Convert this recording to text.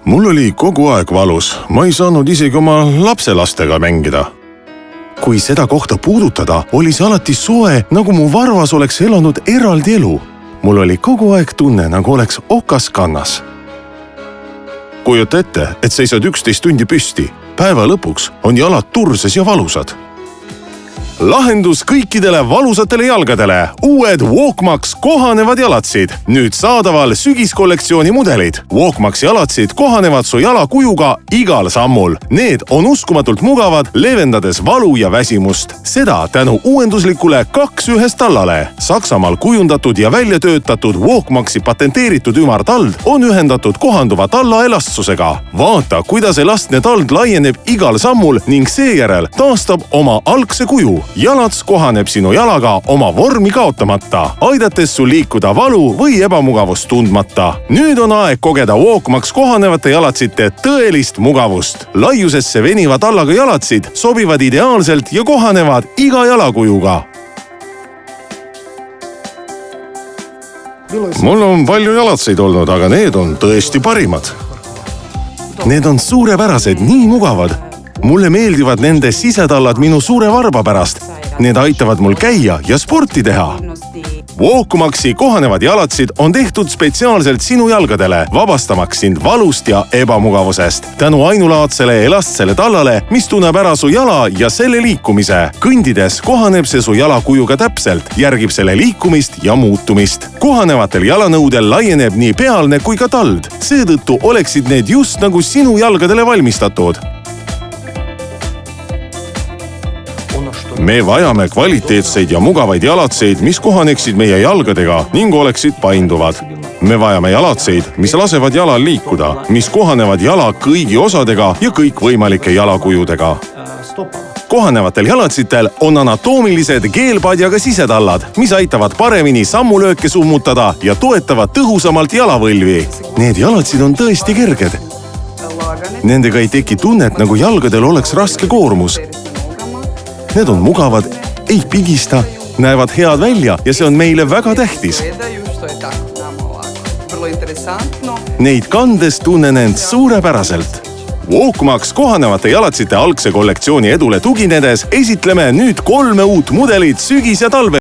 Mul oli kogu aeg valus, ma ei saanud isegi oma lapselastega mängida. Kui seda kohta puudutada, oli see alati soe, nagu mu varvas oleks elanud eraldi elu. Mul oli kogu aeg tunne, nagu oleks okas kannas. Kujuta ette, et seisad 11 tundi püsti. Päeva lõpuks on jalad turses ja valusad. Lahendus kõikidele valusatele jalgadele. Uued Walkmax kohanevad jalatsid. Nüüd saadaval sügiskollektsiooni mudelid. Walkmax jalatsid kohanevad su jalakujuga igal sammul. Need on uskumatult mugavad, leevendades valu ja väsimust. Seda tänu uuenduslikule 2-1 tallale. Saksamaal kujundatud ja välja töötatud Walkmaxi patenteeritud ümartald on ühendatud kohanduva talla elastsusega. Vaata, kuidas elastne tald laieneb igal sammul ning seejärel taastab oma algse kuju. Jalats kohaneb sinu jalaga oma vormi kaotamata, aidates sul liikuda valu või ebamugavust tundmata. Nüüd on aeg kogeda Walkmax kohanevate jalatsite tõelist mugavust. Laiusesse veniva tallaga jalatsid sobivad ideaalselt ja kohanevad iga jalakujuga. Mul on palju jalatseid olnud, aga need on tõesti parimad. Need on suurepärased, nii mugavad. Mulle meeldivad nende sisetallad minu suure varba pärast. Need aitavad mul käia ja sporti teha. Walkmaxi kohanevad jalatsid on tehtud spetsiaalselt sinu jalgadele, vabastamaks sind valust ja ebamugavusest. Tänu ainulaadsele elastsele tallale, mis tunneb ära su jala ja selle liikumise. Kõndides kohaneb see su jalakujuga täpselt, järgib selle liikumist ja muutumist. Kohanevatel jalanõudel laieneb nii pealne kui ka tald. Seetõttu oleksid need just nagu sinu jalgadele valmistatud. Me vajame kvaliteetseid ja mugavaid jalatseid, mis kohaneksid meie jalgadega ning oleksid painduvad. Me vajame jalatseid, mis lasevad jalal liikuda, mis kohanevad jala kõigi osadega ja kõikvõimalike jalakujudega. Kohanevatel jalatsitel on anatoomilised geelpadjaga sisetallad, mis aitavad paremini sammulööke summutada ja toetavad tõhusamalt jalavõlvi. Need jalatsid on tõesti kerged. Nendega ei teki tunnet, nagu jalgadel oleks raske koormus. Need on mugavad, ei pigista, näevad head välja ja see on meile väga tähtis. Neid kandes tunnen end suurepäraselt. Walkmax kohanevate jalatsite algse kollektsiooni edule tuginedes esitleme nüüd 3 uut mudelit sügis- ja talve